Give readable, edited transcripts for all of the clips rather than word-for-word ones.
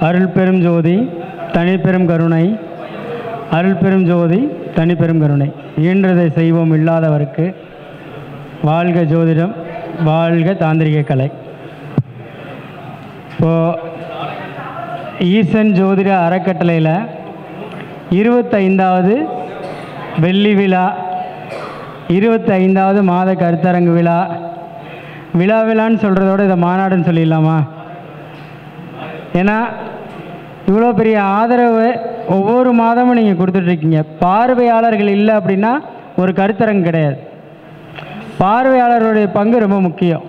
அருள் பெரும் ஜோதி தனிப்பெரும் கருணை, அருள் பெரும் ஜோதி தனிப்பெரும் கருணை. இயன்றதை செய்வோம் இல்லாதவருக்கு வாழ்க ஜோதிடம், வாழ்க தாந்திரிக கலை. இப்போது ஈசன் ஜோதிட அறக்கட்டளையில் 25வது வெள்ளி விழா, 25வது மாத கருத்தரங்கு விழா. விழான்னு சொல்கிறதோட இதை மாநாடுன்னு சொல்லிடலாமா? ஏன்னா இவ்வளோ பெரிய ஆதரவு ஒவ்வொரு மாதமும் நீங்கள் கொடுத்துட்ருக்கீங்க. பார்வையாளர்கள் இல்லை அப்படின்னா ஒரு கருத்தரங்கு கிடையாது. பார்வையாளர்களுடைய பங்கு ரொம்ப முக்கியம்.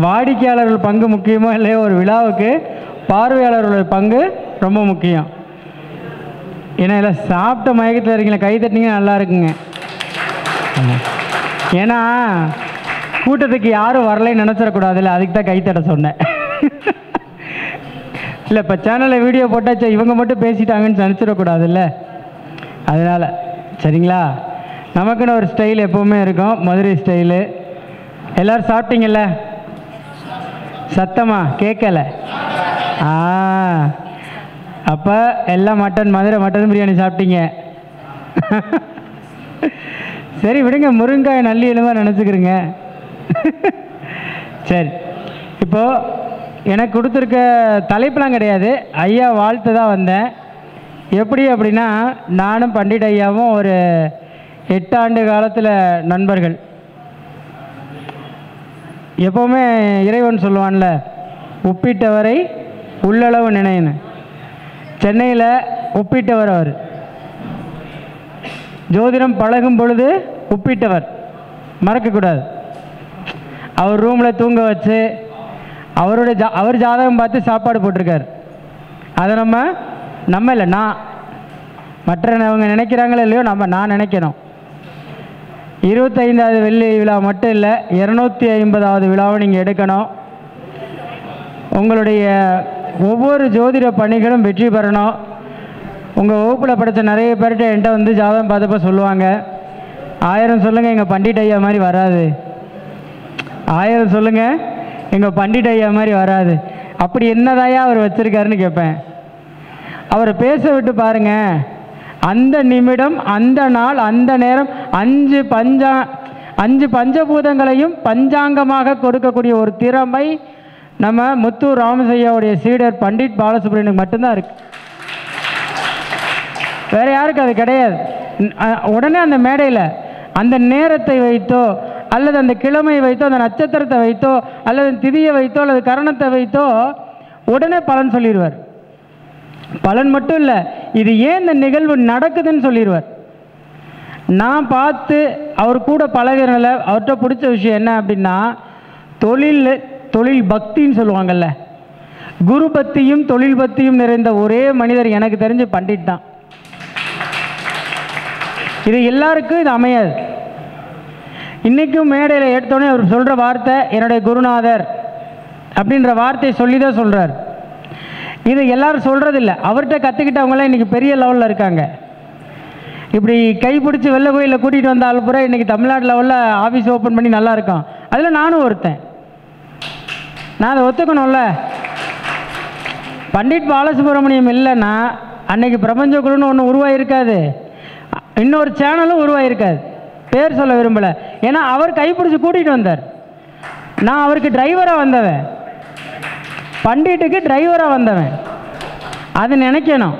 வாடிக்கையாளர்கள் பங்கு முக்கியமோ இல்லையோ, ஒரு விழாவுக்கு பார்வையாளர்களுடைய பங்கு ரொம்ப முக்கியம். ஏன்னா இல்லை சாப்பிட்ட மயக்கத்தில் இருக்கீங்களா, கை தட்டினீங்க நல்லா இருக்குங்க. ஏன்னா கூட்டத்துக்கு யாரும் வரலைன்னு நினச்சிடக்கூடாதுல்ல, அதுக்கு தான் கைத்தட்ட சொன்னேன். இல்லை இப்போ சேனலில் வீடியோ போட்டாச்சா இவங்க மட்டும் பேசிட்டாங்கன்னு நினச்சிடக்கூடாதுல்ல, அதனால் சரிங்களா? நமக்குன்னு ஒரு ஸ்டைல் எப்போவுமே இருக்கும், மதுரை ஸ்டைலு. எல்லோரும் சாப்பிட்டீங்கல்ல? சத்தமாக கேட்கலை? அப்போ எல்லாம் மட்டன், மதுரை மட்டன் பிரியாணி சாப்பிட்டீங்க. சரி விடுங்க, முருங்காய் நல்லி எலும்பாக நினச்சிக்கிறீங்க. சரி, இப்போது எனக்கு கொடுத்துருக்க தலைப்பெலாம் கிடையாது, ஐயா வாழ்த்து தான் வந்தேன். எப்படி அப்படின்னா, நானும் பண்டிட் ஐயாவும் ஒரு 8 ஆண்டு காலத்தில் நண்பர்கள். எப்போவுமே இறைவன் சொல்லுவான்ல, உப்பிட்டவரை உள்ளளவு நினைன்னு. சென்னையில் உப்பிட்டவர் அவர். ஜோதிடம் பழகும் பொழுது உப்பிட்டவர், மறக்கக்கூடாது. அவர் ரூமில் தூங்க வச்சு அவர் ஜாதகம் பார்த்து சாப்பாடு போட்டிருக்கார். அதை நம்ம இல்லை, நான் மற்றவங்க நினைக்கிறாங்களோ இல்லையோ, நான் நினைக்கணும். 25வது வெள்ளி விழா மட்டும் இல்லை, 250வது விழாவை நீங்கள் எடுக்கணும். உங்களுடைய ஒவ்வொரு ஜோதிட பணிகளும் வெற்றி பெறணும். உங்கள் வகுப்பில் படித்த நிறைய பேர்கிட்ட என்கிட்ட வந்து ஜாதகம் பார்த்தப்ப சொல்லுவாங்க, 1000 சொல்லுங்கள் எங்கள் பண்டிட் ஐயா மாதிரி வராது, 1000 சொல்லுங்கள் எங்கள் பண்டிட் ஐயா மாதிரி வராது. அப்படி என்னதாயா அவர் வச்சுருக்காருன்னு கேட்பேன். அவரை பேச விட்டு பாருங்கள். அந்த நிமிடம், அந்த நாள், அந்த நேரம் 5 பஞ்சபூதங்களையும் பஞ்சாங்கமாக கொடுக்கக்கூடிய ஒரு திறமை நம்ம முத்தூர் ராமசையாவுடைய சீடர் பண்டிட் பாலசுப்ரமணியனுக்கு மட்டும்தான் இருக்குது. வேறு யாருக்கு அது கிடையாது. உடனே அந்த மேடையில் அந்த நேரத்தை வைத்தோ, அல்லது அந்த கிழமை வைத்தோ, அந்த நட்சத்திரத்தை வைத்தோ, அல்லது திதியை வைத்தோ, அல்லது கரணத்தை வைத்தோ உடனே பலன் சொல்லிடுவார். பலன் மட்டும் இல்லை, இது ஏன் இந்த நிகழ்வு நடக்குதுன்னு சொல்லிடுவார். நான் பார்த்து அவர் கூட பழகிறனால அவர்கிட்ட பிடிச்ச விஷயம் என்ன அப்படின்னா, தொழில் பக்தின்னு சொல்லுவாங்கள்ல, குரு பக்தியும் தொழில் பக்தியும் நிறைந்த ஒரே மனிதர் எனக்கு தெரிஞ்சு பண்டிட் தான். இது எல்லாருக்கும் இது அமையாது. இன்றைக்கும் மேடையில் எடுத்தோடனே அவர் சொல்கிற வார்த்தை என்னுடைய குருநாதர் அப்படின்ற வார்த்தையை சொல்லி தான் சொல்கிறார். இது எல்லோரும் சொல்கிறதில்ல. அவர்கிட்ட கற்றுக்கிட்டவங்களாம் இன்றைக்கி பெரிய லெவலில் இருக்காங்க. இப்படி கைப்பிடிச்சி வெளில கோயிலில் கூட்டிகிட்டு வந்த ஆள் பூரா இன்றைக்கி தமிழ்நாடு லெவலில் ஆஃபீஸ் ஓப்பன் பண்ணி நல்லா இருக்கும். அதில் நானும் ஒருத்தன். நான் அதை ஒத்துக்கணும்ல. பண்டிட் பாலசுப்ரமணியம் இல்லைன்னா அன்றைக்கி பிரபஞ்ச குழுன்னு ஒன்று உருவாகிருக்காது, இன்னொரு சேனலும் உருவாகிருக்காது. பேர் சொல்ல விரும்பலை, ஏன்னா அவர் கைப்பிடிச்சி கூட்டிகிட்டு வந்தார். நான் அவருக்கு டிரைவராக வந்தவன், பண்டிட்டுக்கு டிரைவராக வந்தவன். அது நினைக்கணும்.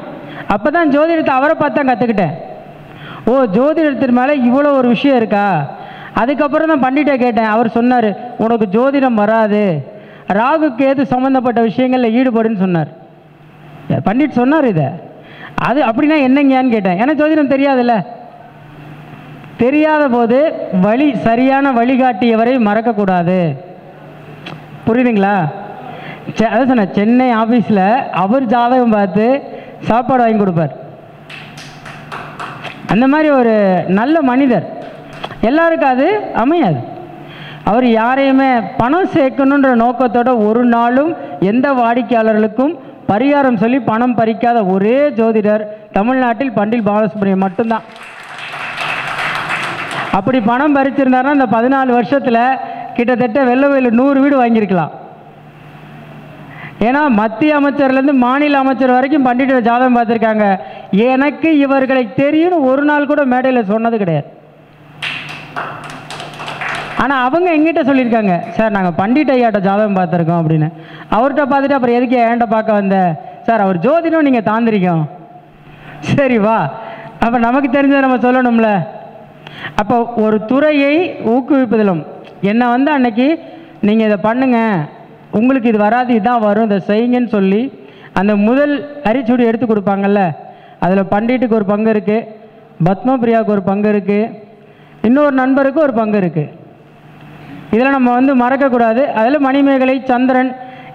அப்போ தான் ஜோதிடத்தை அவரை பார்த்து தான் கற்றுக்கிட்டேன். ஓ, ஜோதிடத்தின் மேலே இவ்வளோ ஒரு விஷயம் இருக்கா. அதுக்கப்புறம் தான் பண்டிட்டை கேட்டேன். அவர் சொன்னார், உனக்கு ஜோதிடம் வராது, ராகு கேது சம்மந்தப்பட்ட விஷயங்களில் ஈடுபடுன்னு சொன்னார். பண்டிட் சொன்னார் இதை. அது அப்படின்னா என்னங்கன்னு கேட்டேன். ஏன்னா ஜோதிடம் தெரியாதுல்ல. தெரியாத போது சரியான வழிகாட்டியவரை மறக்கக்கூடாது. புரியுதுங்களா? அதான் சொன்னேன், சென்னை ஆஃபீஸில் அவர் ஜாதகம் பார்த்து சாப்பாடு வாங்கி கொடுப்பார். அந்த மாதிரி ஒரு நல்ல மனிதர். எல்லாருக்கும் அது அமையாது. அவர் யாரையுமே பணம் சேர்க்கணுன்ற நோக்கத்தோட ஒரு நாளும் எந்த வாடிக்கையாளர்களுக்கும் பரிகாரம் சொல்லி பணம் பறிக்காத ஒரே ஜோதிடர் தமிழ்நாட்டில் பண்டிட் பாலசுப்ரமணியம் மட்டும்தான். அப்படி பணம் பறிச்சிருந்தாருன்னா இந்த 14 வருஷத்தில் கிட்டத்தட்ட வெள்ளவேலு 100 வீடு வாங்கியிருக்கலாம். ஏன்னா மத்திய அமைச்சர்லேருந்து மாநில அமைச்சர் வரைக்கும் பண்டிட்ட ஜாதகம் பார்த்துருக்காங்க. எனக்கு இவர்களை தெரியும்னு ஒரு நாள் கூட மேடையில் சொன்னது கிடையாது. ஆனால் அவங்க எங்கிட்ட சொல்லியிருக்காங்க, சார் நாங்கள் பண்டிட் ஐயாட்ட ஜாதகம் பார்த்துருக்கோம் அப்படின்னு. அவர்கிட்ட பார்த்துட்டு அப்புறம் எதுக்கு ஏன்ட்ட பார்க்க வந்த? சார் அவர் ஜோதிடம், நீங்கள் தாந்திரிகம். சரி வா, அப்போ நமக்கு தெரிஞ்சதை நம்ம சொல்லணும்ல. அப்போ ஒரு துறையை ஊக்குவிப்பதிலும் என்னை வந்து அன்னைக்கு நீங்கள் இதை பண்ணுங்க, உங்களுக்கு இது வராது, இதான் வரும், இதை செய்யுங்கன்னு சொல்லி அந்த முதல் அரிச்சுடி எடுத்து கொடுப்பாங்கல்ல, அதில் பண்டிட்டுக்கு ஒரு பங்கு இருக்குது, பத்மபிரியாவுக்கு ஒரு பங்கு இருக்குது, இன்னொரு நண்பருக்கு ஒரு பங்கு இருக்குது. இதில் நம்ம வந்து மறக்கக்கூடாது. அதில் மணிமேகலை, சந்திரன்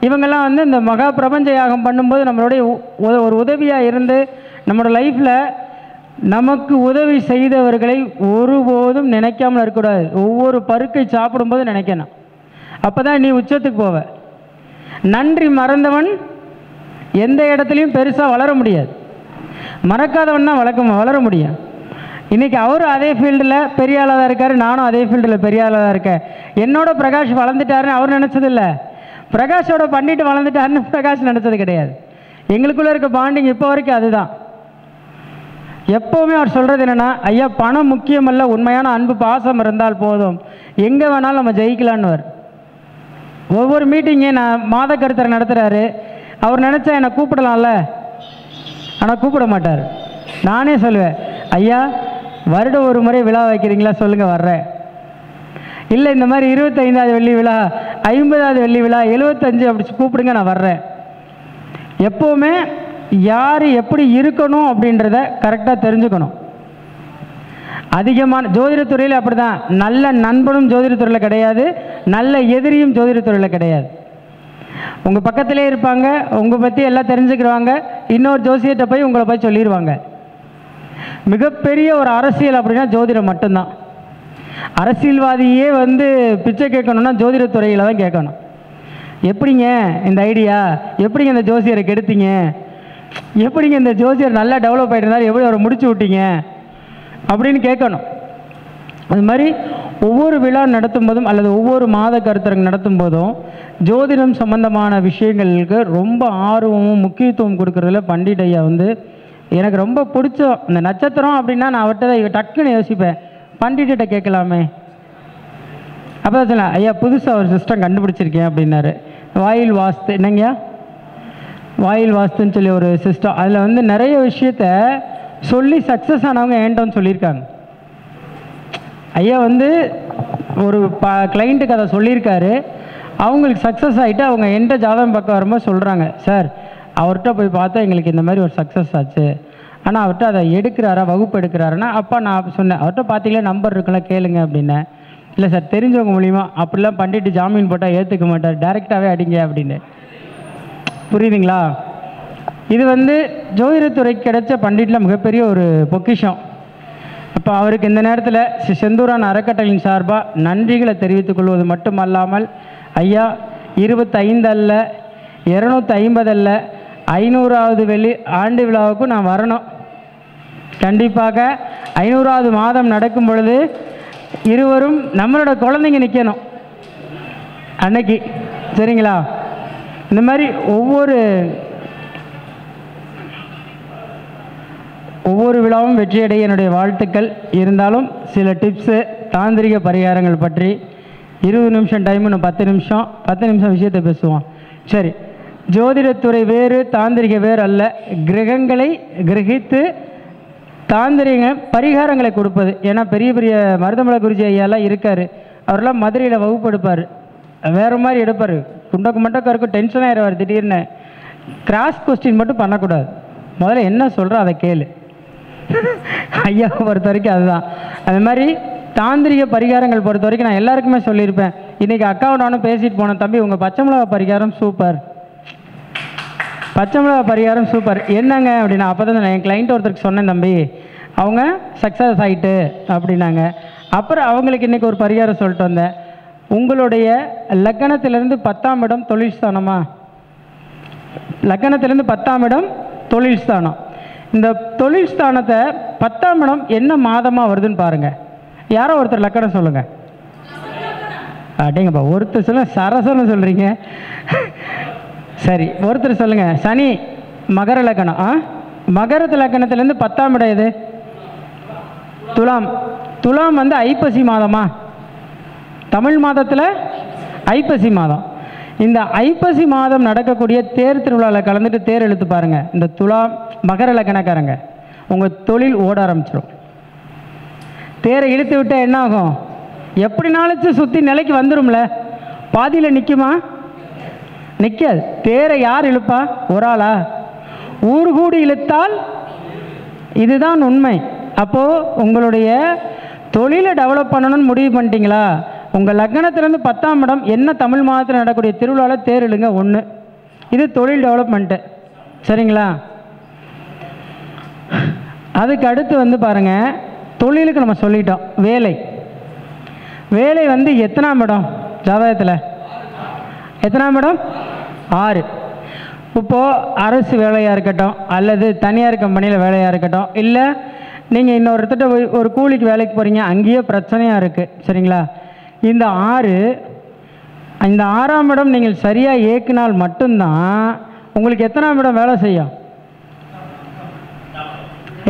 இவங்கெல்லாம் வந்து இந்த மகா பிரபஞ்ச யாகம் பண்ணும்போது நம்மளுடைய ஒரு உதவியாக இருந்து நம்மளோட லைஃப்பில் நமக்கு உதவி செய்தவர்களை ஒருபோதும் நினைக்காமல் இருக்கக்கூடாது. ஒவ்வொரு பருக்கை சாப்பிடும்போது நினைக்கணும். அப்போ தான் நீ உச்சத்துக்கு போவ. நன்றி மறந்தவன் எந்த இடத்துலையும் பெருசாக வளர முடியாது. மறக்காதவன் தான் வளர முடியும். இன்றைக்கி அவரும் அதே ஃபீல்டில் பெரிய ஆளாக தான் இருக்கார், நானும் அதே ஃபீல்டில் பெரிய ஆளாக தான் இருக்கேன். என்னோட பிரகாஷ் வளர்ந்துட்டாருன்னு அவர் நினச்சதில்ல, பிரகாஷோட பண்டிட்டு வளர்ந்துட்டாருன்னு பிரகாஷ் நினச்சது கிடையாது. எங்களுக்குள்ளே இருக்க பாண்டிங் இப்போ வரைக்கும் அதுதான். எப்போவுமே அவர் சொல்கிறது என்னென்னா, ஐயா பணம் முக்கியமல்ல, உண்மையான அன்பு பாசம் இருந்தால் போதும், எங்கே வேணாலும் நம்ம ஜெயிக்கலான்னு. ஒவ்வொரு மீட்டிங்கே நான் மாத கருத்தரை நடத்துகிறாரு, அவர் நினச்சா என்னை கூப்பிடலாம்ல, ஆனால் கூப்பிட மாட்டார். நானே சொல்லுவேன், ஐயா வருடம் ஒரு முறை விழா வைக்கிறீங்களா சொல்லுங்கள் வர்றேன். இல்லை இந்த மாதிரி 25வது வெள்ளி விழா, 50வது வெள்ளி விழா, 75 அப்படி கூப்பிடுங்க நான் வர்றேன். எப்போவுமே யார் எப்படி இருக்கணும் அப்படின்றத கரெக்டாக தெரிஞ்சுக்கணும். அதிகமான ஜோதிடத்துறையில் அப்படி தான், நல்ல நண்பனும் ஜோதிடத்துறையில் கிடையாது, நல்ல எதிரியும் ஜோதிடத்துறையில் கிடையாது. உங்கள் பக்கத்திலே இருப்பாங்க, உங்கள் பற்றி எல்லாம் தெரிஞ்சுக்கிறவாங்க, இன்னொரு ஜோசியத்தை போய் உங்களை போய் சொல்லிடுவாங்க. மிகப்பெரிய ஒரு அரசியல் அப்படின்னா ஜோதிடம் மட்டும்தான். அரசியல்வாதியே வந்து பிச்சை கேட்கணும்னா ஜோதிடத்துறையில் தான் கேட்கணும். எப்படிங்க இந்த ஐடியா, எப்படிங்க இந்த ஜோசியரை கெடுத்தீங்க, எப்படிங்க இந்த ஜோசியர் நல்லா டெவலப் ஆகிட்டு இருந்தார், எப்படி அவரை முடிச்சு விட்டீங்க அப்படின்னு கேட்கணும். அது மாதிரி ஒவ்வொரு விழா நடத்தும் போதும் அல்லது ஒவ்வொரு மாத கருத்தரங்கு நடத்தும் போதும் ஜோதிடம் சம்பந்தமான விஷயங்களுக்கு ரொம்ப ஆர்வமும் முக்கியத்துவம் கொடுக்கறதுல பண்டிட் ஐயா வந்து எனக்கு ரொம்ப பிடிச்ச. இந்த நட்சத்திரம் அப்படின்னா நான் அவர்கிட்ட தான் டக்குன்னு யோசிப்பேன், பண்டிட்ட கேட்கலாமே. அப்போ தான் சொன்னேன், ஐயா புதுசாக ஒரு சிஸ்டம் கண்டுபிடிச்சிருக்கேன் அப்படின்னாரு. வாயில் வாஸ்து, என்னங்கய்யா வாயில் வாஸ்துன்னு சொல்லி ஒரு சிஸ்டம், அதில் வந்து நிறைய விஷயத்த சொல்லி சக்ஸஸ் ஆனவங்க ஏன்ட்டோன்னு சொல்லியிருக்காங்க. ஐயா வந்து ஒரு கிளைண்ட்டுக்கு அதை சொல்லியிருக்காரு, அவங்களுக்கு சக்ஸஸ் ஆகிட்டு அவங்க எந்த ஜாதகம் பக்கம் வரும்போது சொல்கிறாங்க, சார் அவர்கிட்ட போய் பார்த்தா எங்களுக்கு இந்த மாதிரி ஒரு சக்ஸஸ் ஆச்சு, ஆனால் அவர்கிட்ட அதை எடுக்கிறாரா வகுப்பு எடுக்கிறாருன்னா, அப்பா நான் சொன்னேன் அவர்கிட்ட பார்த்தீங்களா நம்பர் இருக்கலாம் கேளுங்க அப்படின்னேன். இல்லை சார் தெரிஞ்சவங்க மூலிமா, அப்படிலாம் பண்ணிட்டு ஜாமீன் போட்டால் ஏற்றுக்க மாட்டார், டைரெக்டாகவே அடிங்க அப்படின்னு. புரியுதுங்களா? இது வந்து ஜோதிடத்துறைக்கு கிடைச்ச பண்டிட்டில் மிகப்பெரிய ஒரு பொக்கிஷம். அப்போ அவருக்கு இந்த நேரத்தில் செந்தூரான் அறக்கட்டளையின் சார்பாக நன்றிகளை தெரிவித்துக் கொள்வது மட்டுமல்லாமல், ஐயா 25 அல்ல 250 அல்ல 500வது வெள்ளி ஆண்டு விழாவுக்கும் நான் வரணும். கண்டிப்பாக 500வது மாதம் நடக்கும் பொழுது இருவரும் நம்மளோட குழந்தைங்க நிற்கணும் அன்னைக்கு, சரிங்களா? இந்த மாதிரி ஒவ்வொரு விழாவும் வெற்றியடைய என்னுடைய வாழ்த்துக்கள். இருந்தாலும் சில டிப்ஸு தாந்திரிக பரிகாரங்கள் பற்றி 20 நிமிஷம் டைம், இன்னும் 10 நிமிஷம் விஷயத்தை பேசுவோம். சரி, ஜோதிடத்துறை வேறு தாந்திரிக வேறு அல்ல. கிரகங்களை கிரகித்து தாந்திரிக பரிகாரங்களை கொடுப்பது. ஏன்னா பெரிய பெரிய மருதமலை குருஜி ஐயாலாம் இருக்கார், அவரெல்லாம் மதுரையில் வகுப்பு எடுப்பார், வேறு மாதிரி எடுப்பார், குண்டக்கு மண்டக்கம் இருக்கும், டென்ஷன் ஆகிடுவார். திடீர்னு கிராஸ் கொஸ்டின் மட்டும் பண்ணக்கூடாது, முதல்ல என்ன சொல்கிறோம் அதை கேளு. ஐயா பொறுத்த வரைக்கும் அதுதான். அது மாதிரி தாந்திரிக பரிகாரங்கள் பொறுத்த வரைக்கும் நான் எல்லாருக்குமே சொல்லியிருப்பேன். இன்றைக்கி அக்காவை நானும் பேசிட்டு போனேன், தம்பி உங்கள் பச்சை மிளகா பரிகாரம் சூப்பர், பச்சை மிளகா பரிகாரம் சூப்பர். என்னங்க அப்படின்னா, அப்போ தான் என் கிளைண்ட் ஒருத்தருக்கு சொன்னேன், தம்பி அவங்க சக்ஸஸ் ஆகிட்டு அப்படின்னாங்க. அப்புறம் அவங்களுக்கு இன்றைக்கி ஒரு பரிகாரம் சொல்லிட்டு வந்தேன். உங்களுடைய லக்கணத்திலேருந்து 10ஆம் இடம் தொழில் ஸ்தானமா, லக்கணத்திலேருந்து 10ஆம் இடம் தொழில் ஸ்தானம். இந்த தொழில் ஸ்தானத்தை 10ஆம் இடம் என்ன மாதமாக வருதுன்னு பாருங்கள். யாரோ ஒருத்தர் லக்கணம் சொல்லுங்கள். அப்படிங்கப்பா ஒருத்தர் சொல்ல சரசன்னு சொல்கிறீங்க. சரி, ஒருத்தர் சொல்லுங்கள். சனி மகர லக்கணம். மகரத்து லக்கணத்துலேருந்து 10ஆம் இடம் எது? துலாம். துலாம் வந்து ஐப்பசி மாதமா? தமிழ் மாதத்தில் ஐப்பசி மாதம். இந்த ஐப்பசி மாதம் நடக்கக்கூடிய தேர் திருவிழாவில் கலந்துட்டு தேர் இழுத்து பாருங்கள். இந்த துலாம் மகர லக்கணக்காரங்க உங்கள் தொழில் ஓட ஆரம்பிச்சிடும். தேரை இழுத்து விட்டால் என்ன ஆகும்? எப்படினாலும் சுற்றி நிலைக்கு வந்துடும்ல. பாதியில் நிற்குமா? நிற்காது. தேரை யார் இழுப்பா? ஒரு ஆளா? ஊர் கூடி இழுத்தால் இதுதான் உண்மை. அப்போது உங்களுடைய தொழிலை டெவலப் பண்ணணும்னு முடிவு பண்ணிட்டீங்களா? உங்கள் லக்னத்திலேருந்து 10ஆம் இடம் என்ன தமிழ் மாதத்தில் நடக்கக்கூடிய திருவிழாவில் தேர் இழுங்க. 1. இது தொழில் டெவலப்மெண்ட்டு. சரிங்களா? அதுக்கு அடுத்து வந்து பாருங்கள், தொழிலுக்கு நம்ம சொல்லிட்டோம். வேலை வேலை வந்து எத்தனாம் இடம் ஜாதகத்தில்? எத்தனாம் இடம்? 6. இப்போது அரசு வேலையாக இருக்கட்டும், அல்லது தனியார் கம்பெனியில் வேலையாக இருக்கட்டும், இல்லை நீங்கள் இன்னொருத்திட்ட ஒரு கூலிக்கு வேலைக்கு போகிறீங்க, அங்கேயே பிரச்சனையாக இருக்குது. சரிங்களா? இந்த 6ஆம் இடம் நீங்கள் சரியாக இயக்கினால் மட்டும்தான் உங்களுக்கு எத்தனாம் இடம் வேலை செய்யும்?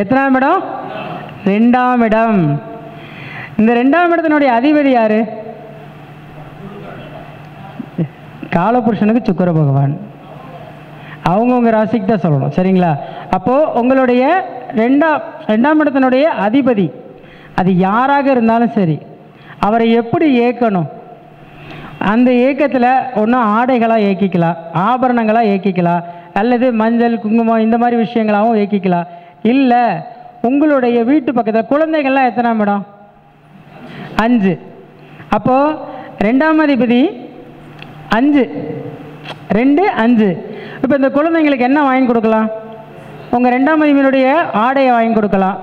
எத்தனாம் இடம்? 2ஆம் இடம். இந்த 2ஆம் இடத்தினுடைய அதிபதி யார்? காலபுருஷனுக்கு சுக்கிர பகவான். அவங்கவுங்க ராசிக்கு தான் சொல்லணும். சரிங்களா? அப்போது உங்களுடைய 2ஆம் இடத்தினுடைய அதிபதி அது யாராக இருந்தாலும் சரி, அவரை எப்படி இயக்கணும்? அந்த இயக்கத்தில் ஒன்றும் ஆடைகளாக இயக்கிக்கலாம், ஆபரணங்களாக இயக்கிக்கலாம், அல்லது மஞ்சள் குங்குமம் இந்த மாதிரி விஷயங்களாகவும் இயக்கிக்கலாம். இல்லை உங்களுடைய வீட்டு பக்கத்தில் குழந்தைகள்லாம் எத்தனாம் இடம்? 5. அப்போது 2ஆம் அதிபதி 5, 2, 5. இப்போ இந்த குழந்தைங்களுக்கு என்ன வாங்கி கொடுக்கலாம்? உங்கள் 2ஆம் அதிபதியினுடைய ஆடையை வாங்கி கொடுக்கலாம்,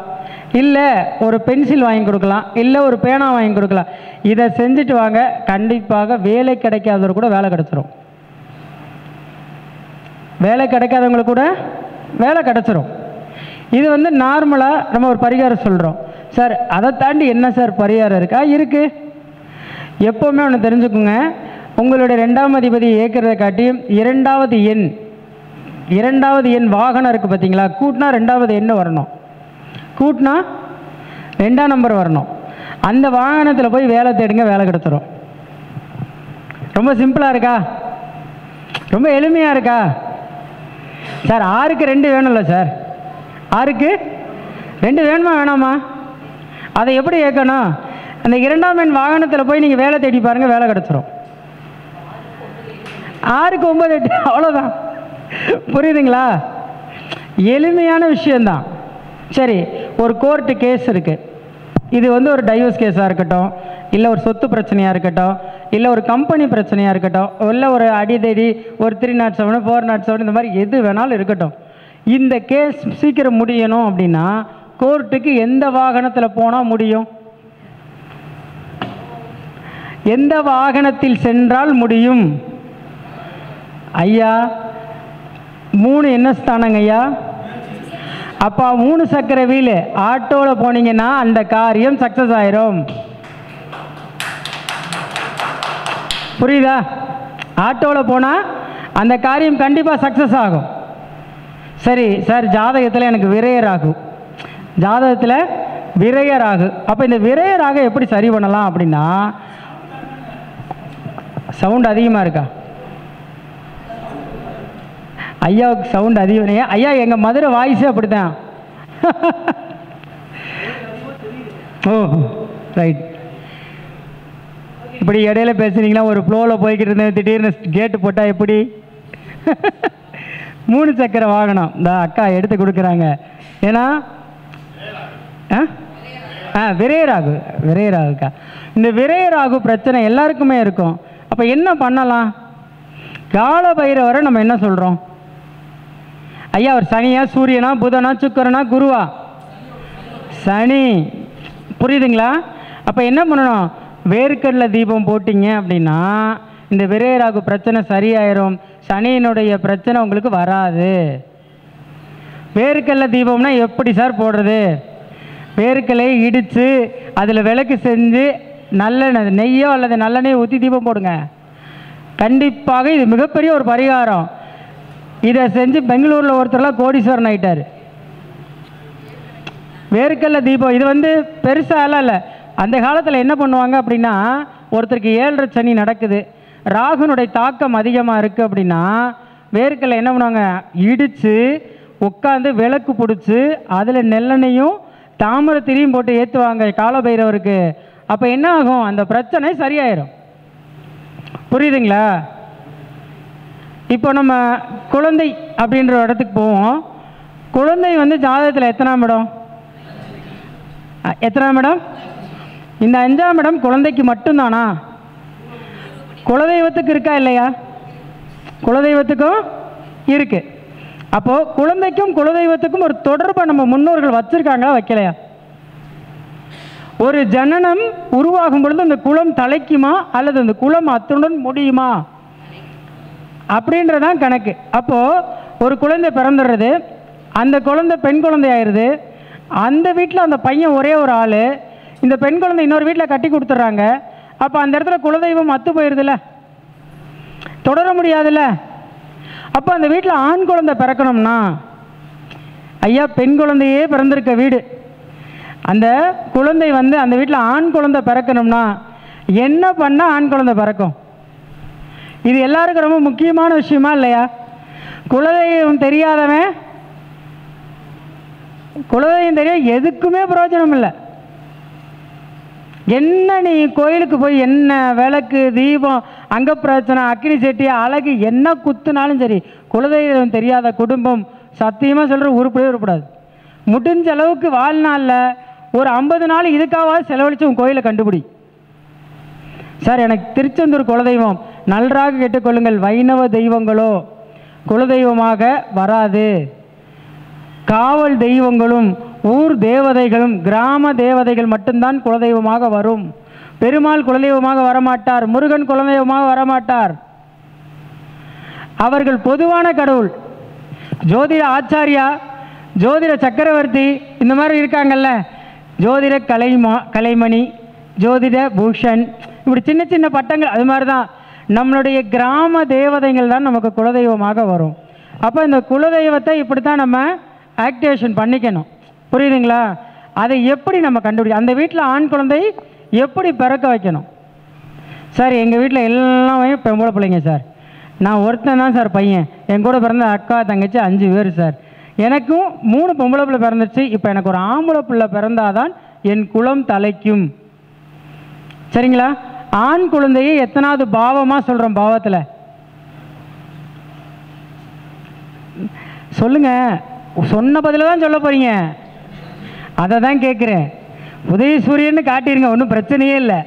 இல்லை ஒரு பென்சில் வாங்கி கொடுக்கலாம், இல்லை ஒரு பேனா வாங்கி கொடுக்கலாம். இதை செஞ்சுட்டு வாங்க, கண்டிப்பாக வேலை கிடைக்காதவர் கூட வேலை கிடச்சிரும். வேலை கிடைக்காதவங்களுக்கு கூட வேலை கிடச்சிரும். இது வந்து நார்மலாக நம்ம ஒரு பரிகாரம் சொல்கிறோம். சார் அதை தாண்டி என்ன சார் பரிகாரம் இருக்கா? இருக்குது. எப்போவுமே ஒன்று தெரிஞ்சுக்குங்க, உங்களுடைய 2ஆம் அதிபதி இயக்கிறத காட்டியும் 2வது எண் வாகனம் இருக்குது பார்த்தீங்களா? கூட்டினா 2வது எண் வரணும், கூட்டினா 2ஆம் நம்பர் வரணும். அந்த வாகனத்தில் போய் வேலை தேடுங்க, வேலை கிடச்சிரும். ரொம்ப சிம்பிளாக இருக்கா? ரொம்ப எளிமையாக இருக்கா? சார் 6க்கு 2 வேணும்ல சார்? 6க்கு 2 வேணுமா வேணாமா? அதை எப்படி இயக்கணும்? அந்த 2ஆம் எண் வாகனத்தில் போய் நீங்கள் வேலை தேடி பாருங்கள், வேலை கிடச்சிரும். 6க்கு 9, 8 அவ்வளோதான். புரியுதுங்களா? எளிமையான விஷயந்தான். சரி, ஒரு கோர்ட்டு கேஸ் இருக்குது. இது வந்து ஒரு டைவர்ஸ் கேஸாக இருக்கட்டும், இல்லை ஒரு சொத்து பிரச்சனையாக இருக்கட்டும், இல்லை ஒரு கம்பெனி பிரச்சனையாக இருக்கட்டும், இல்லை ஒரு அடிதடி, ஒரு 307, 407 இந்த மாதிரி எது வேணாலும் இருக்கட்டும். இந்த கேஸ் சீக்கிரம் முடியணும் அப்படின்னா கோர்ட்டுக்கு எந்த வாகனத்தில் போனால் முடியும்? எந்த வாகனத்தில் சென்றால் முடியும்? ஐயா 3 என்ன ஸ்தானங்க ஐயா? அப்போ 3 சக்கர வீல் ஆட்டோவில் போனீங்கன்னா அந்த காரியம் சக்ஸஸ் ஆயிரும். புரியுதா? ஆட்டோவில் போனால் அந்த காரியம் கண்டிப்பாக சக்ஸஸ் ஆகும். சரி சார், ஜாதகத்தில் எனக்கு விரயராகு, ஜாதகத்தில் விரயராகு. அப்போ இந்த விரயராக எப்படி சரி பண்ணலாம் அப்படின்னா, சவுண்ட் அதிகமாக இருக்கா? ஐயாவுக்கு சவுண்ட் அதிகம். ஐயா எங்கள் மதுரை வாய்ஸே அப்படித்தான். ஓ ரைட். இப்படி இடையில பேசுனீங்களா? ஒரு ஃப்ளோவில் போய்கிட்டு இருந்தேன், திடீர்னு கேட்டு போட்டால் எப்படி? 3 சக்கர வாகனம் இந்த அக்கா எடுத்து கொடுக்குறாங்க. ஏன்னா விரயராகுக்கா. இந்த விரயராகு பிரச்சனை எல்லாருக்குமே இருக்கும். அப்போ என்ன பண்ணலாம்? கால பைரவரை நம்ம என்ன சொல்கிறோம்? ஐயா அவர் சனியா, சூரியனா, புதனா, சுக்கரனா, குருவா? சனி. புரியுதுங்களா? அப்போ என்ன பண்ணணும்? வேர்க்கடலை தீபம் போட்டிங்க அப்படின்னா இந்த விரயராகு பிரச்சனை சரியாயிரும். சனியினுடைய பிரச்சனை உங்களுக்கு வராது. வேர்க்கடலை தீபம்னா எப்படி சார் போடுறது? வேர்க்கடலையை இடித்து அதில் விளக்கு செஞ்சு நல்லெண்ணெய், நெய்யோ அல்லது நல்லெண்ணெய் ஊற்றி தீபம் போடுங்க. கண்டிப்பாக இது மிகப்பெரிய ஒரு பரிகாரம். இதை செஞ்சு பெங்களூரில் ஒருத்தர்லாம் கோடீஸ்வரன் ஆகிட்டார். வேர்க்கல்ல தீபம் இது வந்து பெருசாலாம் இல்லை. அந்த காலத்தில் என்ன பண்ணுவாங்க அப்படின்னா, ஒருத்தருக்கு 7.5 சனி நடக்குது, ராகுனுடைய தாக்கம் அதிகமாக இருக்குது அப்படின்னா வேர்க்கல்ல என்ன பண்ணுவாங்க, இடித்து உட்காந்து விளக்கு பிடிச்சி அதில் நெல்லெண்ணையும் தாமரத்திலையும் போட்டு ஏற்றுவாங்க காலபைரவருக்கு. அப்போ என்ன ஆகும், அந்த பிரச்சனை சரியாயிரும். புரியுதுங்களா? இப்போ நம்ம குழந்தை அப்படின்ற இடத்துக்கு போவோம். குழந்தை வந்து ஜாதகத்தில் எத்தனாம் இடம்? எத்தனாம் இடம்? இந்த 5ஆம் இடம் குழந்தைக்கு மட்டும்தானா? குலதெய்வத்துக்கு இருக்கா இல்லையா? குலதெய்வத்துக்கும் இருக்கு. அப்போது குழந்தைக்கும் குலதெய்வத்துக்கும் ஒரு தொடர்பை நம்ம முன்னோர்கள் வச்சுருக்காங்களா வைக்கலையா? ஒரு ஜனனம் உருவாகும் பொழுது அந்த குலம் தலைக்குமா அல்லது அந்த குலம் அத்துடன் முடியுமா அப்படின்றதான் கணக்கு. அப்போது ஒரு குழந்தை பிறந்துடுறது, அந்த குழந்தை பெண் குழந்தை ஆயிடுது, அந்த வீட்டில் அந்த பையன் ஒரே ஒரு ஆள், இந்த பெண் குழந்தை இன்னொரு வீட்டில் கட்டி கொடுத்துட்றாங்க. அப்போ அந்த இடத்துல குலதெய்வம் அத்து போயிடுதுல்ல, தொடர முடியாதுல்ல. அப்போ அந்த வீட்டில் ஆண் குழந்தை பிறக்கணும்னா, ஐயா பெண் குழந்தையே பிறந்திருக்க வீடு, அந்த குழந்தை வந்து அந்த வீட்டில் ஆண் குழந்தை பிறக்கணும்னா என்ன பண்ணால் ஆண் குழந்தை பிறக்கும்? இது எல்லாருக்கும் ரொம்ப முக்கியமான விஷயமா இல்லையா? குலதெய்வம் தெரியாதவன், குலதெய்வம் தெரியும் எதுக்குமே பிரயோஜனம் இல்லை. என்ன நீ கோயிலுக்கு போய் என்ன விளக்கு தீபம் அங்கே பிரச்சனை அக்னி செட்டி அழகு என்ன குத்துனாலும் சரி, குலதெய்வம் தெரியாத குடும்பம் சத்தியமாக சொல்கிற உருப்படவே உருப்படாது. முடிஞ்ச அளவுக்கு வாழ்நாளில் ஒரு 50 நாள் இதுக்காக செலவழித்து உன் கோயிலை கண்டுபிடி. சார் எனக்கு திருச்செந்தூர் குலதெய்வம், நன்றாக கேட்டுக்கொள்ளுங்கள், வைணவ தெய்வங்களோ குலதெய்வமாக வராது. காவல் தெய்வங்களும் ஊர் தேவதைகளும் கிராம தேவதைகள் மட்டும்தான் குலதெய்வமாக வரும். பெருமாள் குலதெய்வமாக வரமாட்டார், முருகன் குலதெய்வமாக வரமாட்டார். அவர்கள் பொதுவான கடவுள். ஜோதிட ஆச்சாரியா, ஜோதிட சக்கரவர்த்தி இந்த மாதிரி இருக்காங்கல்ல, ஜோதிட கலைமணி, ஜோதிட பூஷன், இப்படி சின்ன சின்ன பட்டங்கள். அது மாதிரி தான் நம்மளுடைய கிராம தேவதைகள் தான் நமக்கு குலதெய்வமாக வரும். அப்போ இந்த குலதெய்வத்தை இப்படி தான் நம்ம ஆக்டிவேஷன் பண்ணிக்கணும். புரியுதுங்களா? அதை எப்படி நம்ம கண்டுபிடிக்கும்? அந்த வீட்டில் ஆண் குழந்தை எப்படி பிறக்க வைக்கணும்? சார் எங்கள் வீட்டில் எல்லாமே பொம்பளை பிள்ளைங்க சார், நான் ஒருத்தன் தான் சார் பையன், என் கூட பிறந்த அக்கா தங்கச்சி 5 பேர் சார், எனக்கும் 3 பொம்பளை பிள்ளை பிறந்துச்சு, இப்போ எனக்கு ஒரு ஆம்பளை பிள்ளை பிறந்தாதான் என் குலம் தலைக்கும். சரிங்களா? ஆண் குழந்தையை எத்தனாவது பாவமாக சொல்கிறோம்? பாவத்தில் சொல்லுங்க, சொன்ன பதில தான் சொல்ல போறீங்க, அதை தான் கேட்குறேன். உதயசூரியன்னு காட்டிருங்க, ஒன்றும் பிரச்சனையே இல்லை.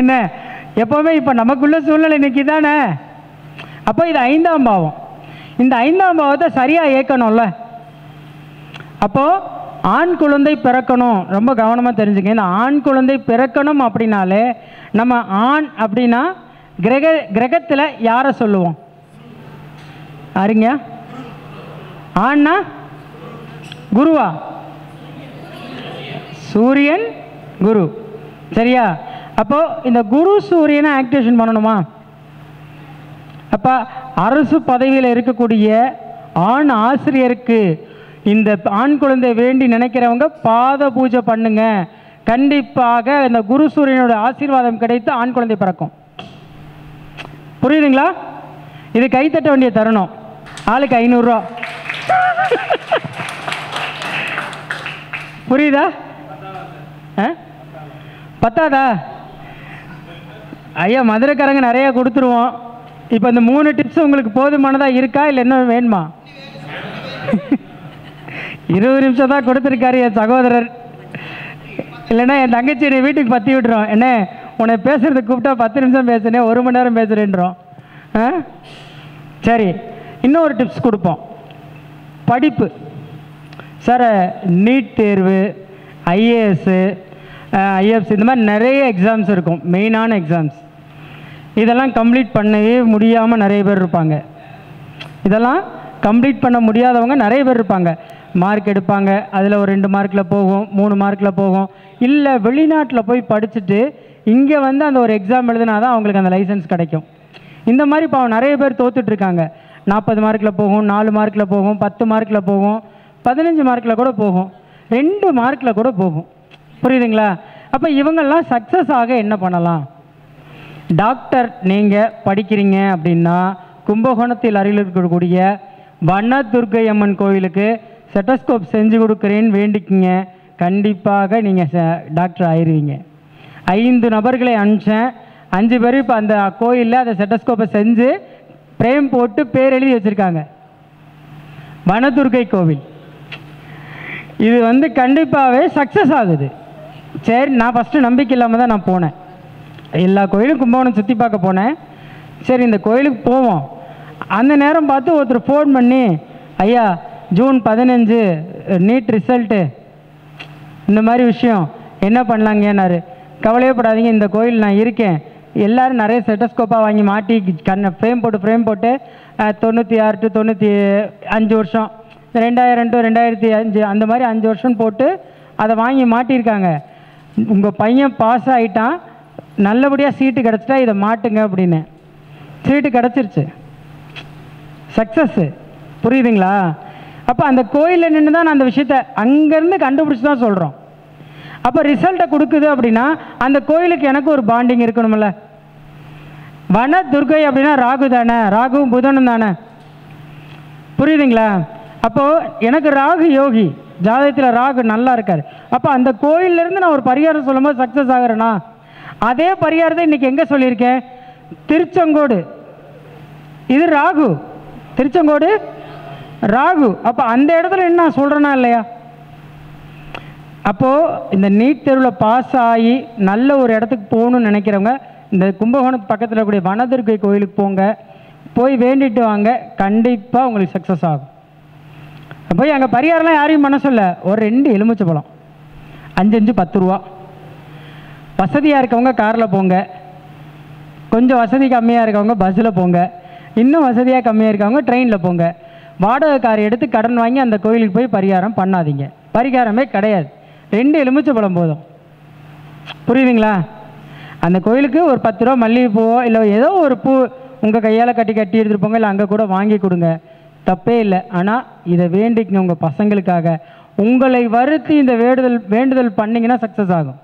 என்ன எப்போவுமே இப்போ நமக்குள்ள சூழ்நிலை இன்னைக்கு தானே. அப்போ இது 5ஆம் பாவம். இந்த 5ஆம் பாவத்தை சரியாக இயக்கணும்ல. அப்போது ஆண் குழந்தை பிறக்கணும், ரொம்ப கவனமாக தெரிஞ்சுங்க. இந்த ஆண் குழந்தை பிறக்கணும் அப்படின்னாலே நம்ம ஆண் அப்படின்னா கிரகத்தில் யாரை சொல்லுவோம்? அறிங்க, ஆண்னா குருவா? சூரியன் குரு, சரியா? அப்போது இந்த குரு சூரியனை ஆக்டிவேஷன் பண்ணணுமா? அப்போ அரசு பதவியில் இருக்கக்கூடிய ஆண் ஆசிரியருக்கு இந்த ஆண் குழந்தை வேண்டி நினைக்கிறவங்க பாத பூஜை பண்ணுங்க, கண்டிப்பாக இந்த குரு சூரியனோட ஆசீர்வாதம் கிடைத்து ஆண் குழந்தை பிறக்கும். புரியுதுங்களா? இது கைத்தட்ட வேண்டிய தருணம். ஆளுக்கு 500 ரூபா. புரியுதா? பத்தாதா? ஐயா மதுரைக்காரங்க நிறையா கொடுத்துருவோம். இப்போ இந்த 3 டிப்ஸ் உங்களுக்கு போதுமானதாக இருக்கா இல்லை என்ன வேணுமா? 20 நிமிஷம் தான் கொடுத்துருக்காரு என் சகோதரர். இல்லைன்னா என் தங்கச்சி என்னை வீட்டுக்கு பற்றி விட்டுரும். என்ன உன்னை பேசுகிறதுக்கு கூப்பிட்டா 10 நிமிஷம் பேசுனேன், 1 மணி நேரம் பேசுகிறேன்றோம். சரி, இன்னொரு டிப்ஸ் கொடுப்போம். படிப்பு சார், நீட் தேர்வு, ஐஏஎஸ்ஸு, ஐஎஃப்சி, இந்த மாதிரி நிறைய எக்ஸாம்ஸ் இருக்கும், மெயினான எக்ஸாம்ஸ். இதெல்லாம் கம்ப்ளீட் பண்ணவே முடியாமல் நிறைய பேர் இருப்பாங்க. இதெல்லாம் கம்ப்ளீட் பண்ண முடியாதவங்க நிறைய பேர் இருப்பாங்க. மார்க் எடுப்பாங்க, அதில் ஒரு 2 மார்க்கில் போகும், 3 மார்க்கில் போகும். இல்லை வெளிநாட்டில் போய் படிச்சுட்டு இங்கே வந்து அந்த ஒரு எக்ஸாம் எழுதினா தான் அவங்களுக்கு அந்த லைசன்ஸ் கிடைக்கும். இந்த மாதிரி இப்போ நிறைய பேர் தோத்துட்ருக்காங்க. 40 மார்க்கில் போகும், 4 மார்க்கில் போகும், 10 மார்க்கில் போகும், 15 மார்க்கில் கூட போகும், 2 மார்க்கில் கூட போகும். புரியுதுங்களா? அப்போ இவங்கெல்லாம் சக்ஸஸ் ஆக என்ன பண்ணலாம்? டாக்டர் நீங்கள் படிக்கிறீங்க அப்படின்னா கும்பகோணத்தில் அருகில் இருக்கக்கூடிய வனதுர்க்கை அம்மன் கோவிலுக்கு ஸ்டெத்தஸ்கோப் செஞ்சு கொடுக்குறேன்னு வேண்டிக்கிங்க. கண்டிப்பாக நீங்கள் டாக்டர் ஆயிடுவீங்க. 5 நபர்களை அனுப்பிச்சேன். 5 பேர் இப்போ அந்த கோயிலில் அந்த ஸ்டெத்தஸ்கோப்பை செஞ்சு பிரேம் போட்டு பேர் எழுதி வச்சுருக்காங்க. வனதுர்க்கை கோவில் இது வந்து கண்டிப்பாகவே சக்ஸஸ் ஆகுது. சரி, நான் ஃபஸ்ட்டு நம்பிக்கை இல்லாமல் தான் நான் போனேன். எல்லா கோயிலும் கும்பகோணம் சுற்றி பார்க்க போனேன். சரி, இந்த கோயிலுக்கு போவோம். அந்த நேரம் பார்த்து ஒருத்தர் ஃபோன் பண்ணி, ஐயா ஜூன் 15 நீட் ரிசல்ட்டு, இந்த மாதிரி விஷயம் என்ன பண்ணலாங்கன்னாரு. கவலையப்படாதீங்க, இந்த கோயில் நான் இருக்கேன். எல்லோரும் நிறைய ஸ்டெத்தஸ்கோப்பாக வாங்கி மாட்டி ஃப்ரேம் போட்டு 96 to 95 வருஷம், 2000 to 2005 அந்த மாதிரி 5 வருஷம் போட்டு அதை வாங்கி மாட்டியிருக்காங்க. உங்கள் பையன் பாஸ் ஆகிட்டான், நல்லபடியாக சீட்டு கிடச்சிட்டா இதை மாட்டுங்க அப்படின்னு. சீட்டு கிடச்சிருச்சு, சக்ஸஸ்ஸு. புரியுதுங்களா? அப்போ அந்த கோயிலில் நின்று தான் நான் அந்த விஷயத்தை அங்கேருந்து கண்டுபிடிச்சி தான் சொல்கிறோம். அப்போ ரிசல்ட்டை கொடுக்குது அப்படின்னா அந்த கோயிலுக்கு எனக்கு ஒரு பாண்டிங் இருக்கணும்ல. வனதுர்க்கை அப்படின்னா ராகு தானே, ராகுவும் புதனும் தானே. புரியுதுங்களா? அப்போது எனக்கு ராகு யோகி, ஜாதகத்தில் ராகு நல்லா இருக்கார். அப்போ அந்த கோயிலேருந்து நான் ஒரு பரிகாரம் சொல்லும்போது சக்ஸஸ் ஆகிறேன்னா, அதே பரிகாரத்தை இன்றைக்கி எங்கே சொல்லியிருக்கேன்? திருச்செங்கோடு. இது ராகு, திருச்செங்கோடு ராகு. அப்போ அந்த இடத்துல என்ன நான் சொல்கிறேன்னா இல்லையா? அப்போது இந்த நீட் தேர்வில் பாஸ் ஆகி நல்ல ஒரு இடத்துக்கு போகணுன்னு நினைக்கிறவங்க இந்த கும்பகோணத்து பக்கத்தில் இருக்கக்கூடிய வனதுர்க்கை கோயிலுக்கு போங்க, போய் வேண்டிட்டு வாங்க, கண்டிப்பாக உங்களுக்கு சக்ஸஸ் ஆகும். போய் அங்கே பரிகாரம்லாம் யாரையும் பண்ண சொல்ல, ஒரு 2 எலுமிச்சை பழம், 5 10 ரூபா. வசதியாக இருக்கவங்க காரில் போங்க, கொஞ்சம் வசதி கம்மியாக இருக்கவங்க பஸ்ஸில் போங்க, இன்னும் வசதியாக கம்மியாக இருக்கவங்க ட்ரெயினில் போங்க. வாடகை கார் எடுத்து கடன் வாங்கி அந்த கோயிலுக்கு போய் பரிகாரம் பண்ணாதீங்க. பரிகாரமே கிடையாது. 2 எலுமிச்சை பழம் போதும். புரியுதுங்களா? அந்த கோயிலுக்கு ஒரு 10 ரூபா மல்லிகைப்பூவோ இல்லை ஏதோ ஒரு பூ உங்கள் கையால் கட்டி எடுத்துகிட்டு போங்க, இல்லை அங்கே கூட வாங்கி கொடுங்க, தப்பே இல்லை. ஆனால் இதை வேண்டிக்கங்க உங்கள் பசங்களுக்காக. உங்களை வருத்தி இந்த வேண்டுதல் பண்ணிங்கன்னா சக்ஸஸ் ஆகும்.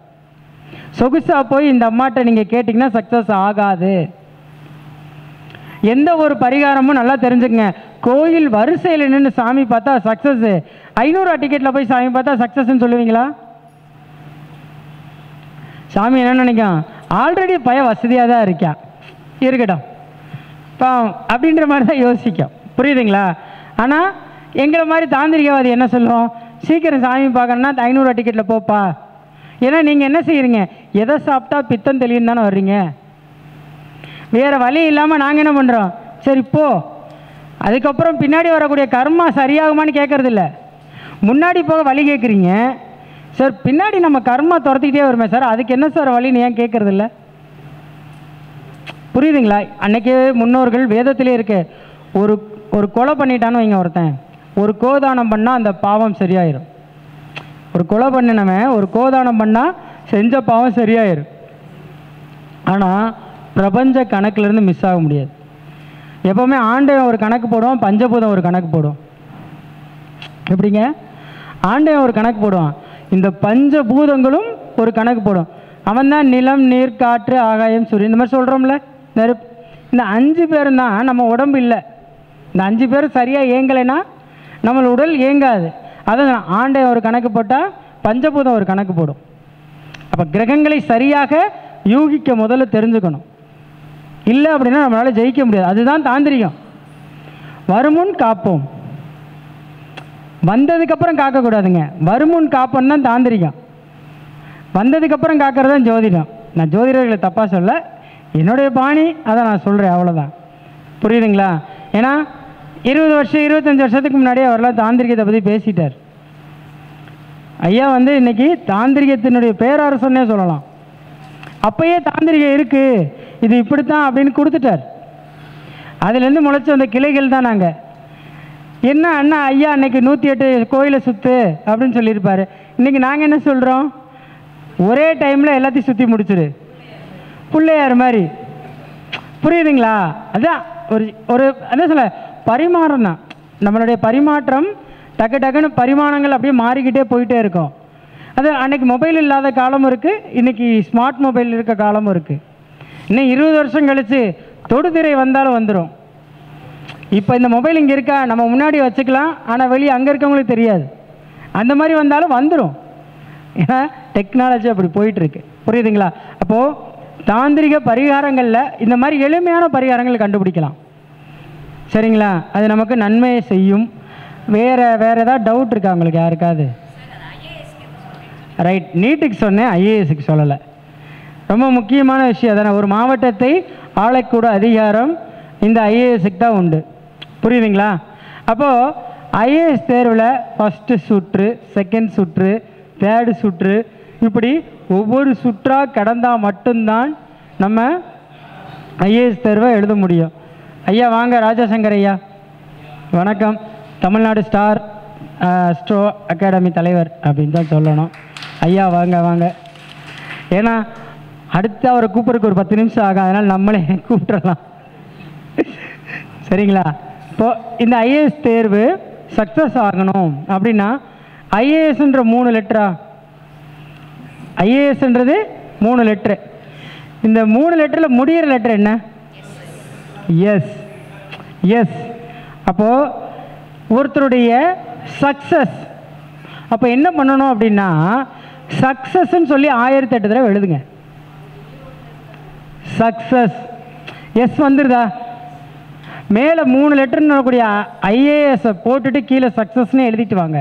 சொகுசாக போய் இந்த அம்மாட்ட நீங்கள் கேட்டிங்கன்னா சக்ஸஸ் ஆகாது. எந்த ஒரு பரிகாரமும் நல்லா தெரிஞ்சுக்கங்க. கோயில் வரிசையில் நின்று சாமி பார்த்தா சக்ஸஸ்ஸு. 500 ரூபா டிக்கெட்டில் போய் சாமி பார்த்தா சக்ஸஸ்ன்னு சொல்லுவீங்களா? சாமி என்ன நினைக்கும்? ஆல்ரெடி வசதியாக தான் இருக்கட்டும் பாவம் அப்படின்ற மாதிரி தான் யோசிக்கும். புரியுதுங்களா? ஆனால் எங்களை மாதிரி தாந்திரிகவாதி என்ன சொல்லுவோம்? சீக்கிரம் சாமி பார்க்கணுன்னா 500 ரூபா டிக்கெட்டில் போப்பா. ஏன்னா நீங்கள் என்ன செய்கிறீங்க? எதை சாப்பிட்டா பித்தம் தெளியும் தானே வர்றீங்க. வேறு வழி இல்லாமல் நாங்கள் என்ன பண்ணுறோம்? சரி போ. அதுக்கப்புறம் பின்னாடி வரக்கூடிய கர்மா சரியாகுமான்னு கேட்குறதில்ல, முன்னாடி போக வழி கேட்குறீங்க. சார் பின்னாடி நம்ம கர்மா துரத்திக்கிட்டே வருமே சார், அதுக்கு என்ன சார் வழின்னு ஏன் கேட்குறதில்ல? புரியுதுங்களா? அன்றைக்கி முன்னோர்கள் வேதத்திலே இருக்கு, ஒரு கொலை பண்ணிட்டான்னு வைங்க, ஒருத்தன் ஒரு கோதானம் பண்ணால் அந்த பாவம் சரியாயிரும். ஒரு கொலை பண்ணினவன் ஒரு கோதானம் பண்ணால் செஞ்ச பாவம் சரியாயிரும். ஆனால் பிரபஞ்ச கணக்கிலேருந்து மிஸ் ஆக முடியாது. எப்போவுமே ஆண்டவன் ஒரு கணக்கு போடுவான், பஞ்சபூதம் ஒரு கணக்கு போடுவான். எப்படிங்க? ஆண்டவன் ஒரு கணக்கு போடுவான், இந்த பஞ்சபூதங்களும் ஒரு கணக்கு போடும். அவன் தான் நிலம், நீர், காற்று, ஆகாயம், சூரியன், இந்த மாதிரி சொல்கிறோம்ல, நெருப்பு. இந்த 5 பேரும் தான் நம்ம உடம்பு இல்லை. இந்த 5 பேர் சரியாக இயங்கலைன்னா நம்மளோட உடல் இயங்காது. அதான் ஆண்டவன் ஒரு கணக்கு போட்டால் பஞ்சபூதம் ஒரு கணக்கு போடும். அப்போ கிரகங்களை சரியாக யூகிக்க முதல்ல தெரிஞ்சுக்கணும். இல்லை அப்படின்னா நம்மளால் ஜெயிக்க முடியாது. அதுதான் தாந்திரிகம். வருமுன் காப்போம், வந்ததுக்கப்புறம் காக்கக்கூடாதுங்க. வருமுன் காப்போம் தான் தாந்திரிகம். வந்ததுக்கப்புறம் காக்கிறது தான் ஜோதிடம். நான் ஜோதிடர்களை தப்பாக சொல்ல, என்னுடைய பாணி அதை நான் சொல்கிறேன், அவ்வளோதான். புரியுதுங்களா? ஏன்னா 20 வருஷம் 25 வருஷத்துக்கு முன்னாடியே அவரெல்லாம் தாந்திரிகத்தை பற்றி பேசிட்டார். ஐயா வந்து இன்றைக்கி தாந்திரிகத்தினுடைய பேரரசன்னே சொல்லலாம். அப்போயே தாந்திரிகம் இருக்குது, இது இப்படித்தான் அப்படின்னு கொடுத்துட்டார். அதுலேருந்து முளைச்சி வந்த கிளைகள் தான் நாங்கள். என்ன அண்ணா ஐயா அன்றைக்கி 108 கோயிலை சுற்று அப்படின்னு சொல்லியிருப்பார். இன்றைக்கி நாங்கள் என்ன சொல்கிறோம்? ஒரே டைமில் எல்லாத்தையும் சுற்றி முடிச்சிடு, பிள்ளையார் மாதிரி. புரியுதுங்களா? அதுதான் ஒரு என்ன சொல்ல, பரிமாறம் தான். நம்மளுடைய பரிமாற்றம் டக்கு டக்குன்னு பரிமாணங்கள் அப்படியே மாறிக்கிட்டே போயிட்டே இருக்கும். அது அன்றைக்கி மொபைல் இல்லாத காலமும் இருக்குது, இன்றைக்கி ஸ்மார்ட் மொபைல் இருக்க காலமும் இருக்குது. இன்னும் 20 வருஷம் கழித்து தொடுதிரை வந்தாலும் வந்துடும். இப்போ இந்த மொபைல் இங்கே இருக்கா, நம்ம முன்னாடி வச்சுக்கலாம், ஆனால் வெளியே அங்கே இருக்கவங்களுக்கு தெரியாது. அந்த மாதிரி வந்தாலும் வந்துடும். ஏன்னா டெக்னாலஜி அப்படி போயிட்டுருக்கு. புரியுதுங்களா? அப்போது தாந்திரிக பரிகாரங்களில் இந்த மாதிரி எளிமையான பரிகாரங்கள் கண்டுபிடிக்கலாம். சரிங்களா? அது நமக்கு நன்மையை செய்யும். வேறு ஏதாவது டவுட் இருக்கா உங்களுக்கு யாருக்காவது? ரைட், நீட்டுக்கு சொன்னேன், ஐஏஎஸ்க்கு சொல்லலை. ரொம்ப முக்கியமான விஷயம் தானே. ஒரு மாவட்டத்தை ஆளக்கூட அதிகாரம் இந்த ஐஏஎஸ்க்கு தான் உண்டு. புரியுதுங்களா? அப்போது ஐஏஎஸ் தேர்வில் ஃபஸ்ட்டு சுற்று, செகண்ட் சுற்று, தேர்டு சுற்று, இப்படி ஒவ்வொரு சுற்றாக கடந்தால் மட்டும்தான் நம்ம ஐஏஎஸ் தேர்வை எழுத முடியும். ஐயா வாங்க, ராஜாசங்கர் ஐயா வணக்கம். தமிழ்நாடு ஸ்டார் ஸ்ட்ரோ அகாடமி தலைவர் அப்படின்னு தான் சொல்லணும். ஐயா வாங்க வாங்க. ஏன்னா அடுத்து அவரை கூப்பிட்றதுக்கு ஒரு 10 நிமிஷம் ஆகும், அதனால் நம்மளே கூப்பிட்றலாம். சரிங்களா? இப்போது இந்த ஐஏஎஸ் தேர்வு சக்ஸஸ் ஆகணும் அப்படின்னா ஐஏஎஸ்ன்ற 3 லெட்டரா? ஐஏஎஸ்ன்றது 3 லெட்ரு. இந்த 3 லெட்டரில் முடிகிற லெட்டர் என்ன? எஸ். எஸ். அப்போது ஒருத்தருடைய சக்ஸஸ், அப்போ என்ன பண்ணணும் அப்படின்னா சக்ஸஸ்ன்னு சொல்லி 1008 தடவை எழுதுங்க. சக்ஸஸ் எஸ் வந்துருதா? மேலே 3 லெட்டர்னு வரக்கூடிய ஐஏஎஸை போட்டுட்டு கீழே சக்ஸஸ்ன்னு எழுதிட்டு வாங்க.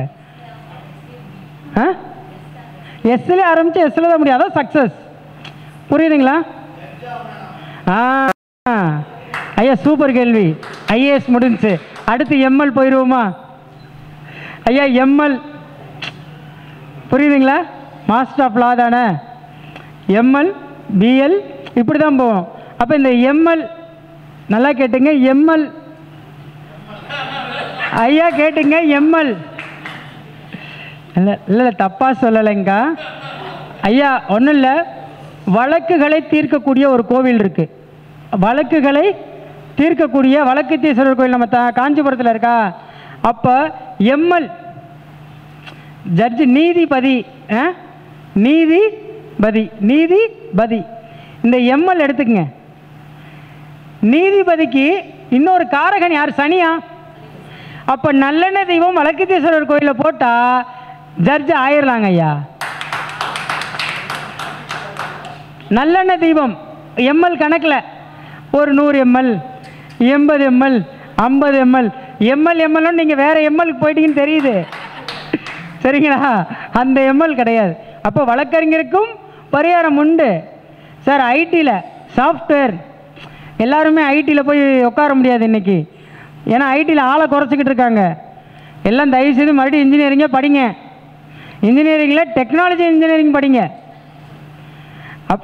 எஸ்ல ஆரம்பித்து எஸ்ல தான் முடியும், அதான் சக்ஸஸ். புரியுதுங்களா? ஐயா சூப்பர் கேள்வி. ஐஏஎஸ் முடிஞ்சு அடுத்து எம்எல் போயிடுவோமா? ஐயா எம்எல் புரியுதுங்களா? மாஸ்டர் ஆஃப் லா தானே. எம்எல் பிஎல் இப்படி தான் போவோம். அப்போ இந்த எம்எல் நல்லா கேட்டுங்க, எம்எல் ஐயா கேட்டுங்க, எம்எல் இல்லை இல்லை தப்பாக சொல்லலைங்கா ஐயா. ஒன்றும் இல்லை, வழக்குகளை தீர்க்கக்கூடிய ஒரு கோவில் இருக்குது. வழக்குகளை தீர்க்கக்கூடிய வழக்குத்தீஸ்வரர் கோயில் நம்ம காஞ்சிபுரத்தில் இருக்கா? அப்போ எம்எல் ஜட்ஜு, நீதிபதி. நீதிபதி, நீதிபதி. இந்த எம்எல் எடுத்துக்கங்க. நீதிபதிக்கு இன்னொரு காரகன் யார்? சனியா? அப்போ நல்லெண்ணெய் தெய்வம் வழக்குத்தீஸ்வரர் கோயிலில் போட்டால் ஜட்ஜு ஆயிடலாங்க ஐயா. நல்லெண்ணெய் தெய்வம் எம்எல் கணக்கில் ஒரு 100 ml, 80 ml, 50 ml, எம்எல்னு நீங்கள் வேறு எம்எல்க்கு போயிட்டீங்கன்னு தெரியுது. சரிங்களா? அந்த எம்எல் கிடையாது. அப்போ வழக்கறிஞருக்கும் பரிகாரம் உண்டு சார். ஐடியில் சாஃப்ட்வேர் எல்லாருமே ஐடியில் போய் உட்கார முடியாது இன்றைக்கி. ஏன்னா ஐடியில் ஆளை குறைச்சிக்கிட்டு இருக்காங்க. எல்லாம் தயவுசெய்து மறுபடியும் இன்ஜினியரிங்கே படிங்க. இன்ஜினியரிங்கில் டெக்னாலஜி இன்ஜினியரிங் படிங்க.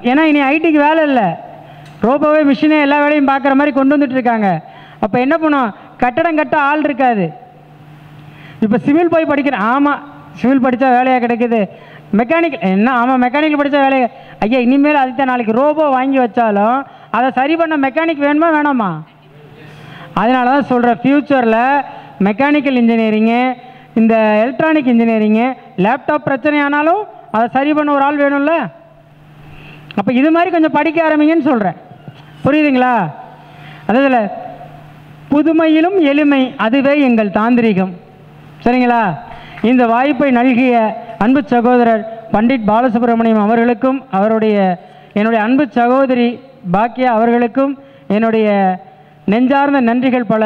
ஏன்னா இனி ஐடிக்கு வேலை இல்லை, ரோபோவே மிஷினே எல்லா வேலையும் பார்க்குற மாதிரி கொண்டு வந்துட்டுருக்காங்க. அப்போ என்ன பண்ணும்? கட்டடம் கட்ட ஆள் இருக்காது. இப்போ சிவில் போய் படிக்கிறேன். ஆமாம், சிவில் படித்தா வேலையாக கிடைக்குது. மெக்கானிக்கல் என்ன? ஆமாம், மெக்கானிக்கல் படித்தா வேலையை. ஐயா இனிமேல் அதுதான் நாளைக்கு ரோபோ வாங்கி வச்சாலும் அதை சரி பண்ண மெக்கானிக் வேணுமா வேணாமா? அதனால தான் சொல்கிறேன், ஃப்யூச்சரில் மெக்கானிக்கல் இன்ஜினியரிங்கு, இந்த எலக்ட்ரானிக் இன்ஜினியரிங்கு, லேப்டாப் பிரச்சனை ஆனாலும் அதை சரி பண்ண ஒரு ஆள் வேணும்ல. அப்போ இது மாதிரி கொஞ்சம் படிக்க ஆரம்பிங்கன்னு சொல்கிறேன். புரியுதுங்களா? அதில் புதுமையிலும் எளிமை, அதுவே எங்கள் தாந்திரிகம். சரிங்களா? இந்த வாய்ப்பை நல்கிய அன்பு சகோதரர் பண்டிட் பாலசுப்ரமணியம் அவர்களுக்கும் என்னுடைய அன்பு சகோதரி பாக்கியா அவர்களுக்கும் என்னுடைய நெஞ்சார்ந்த நன்றிகள் பல.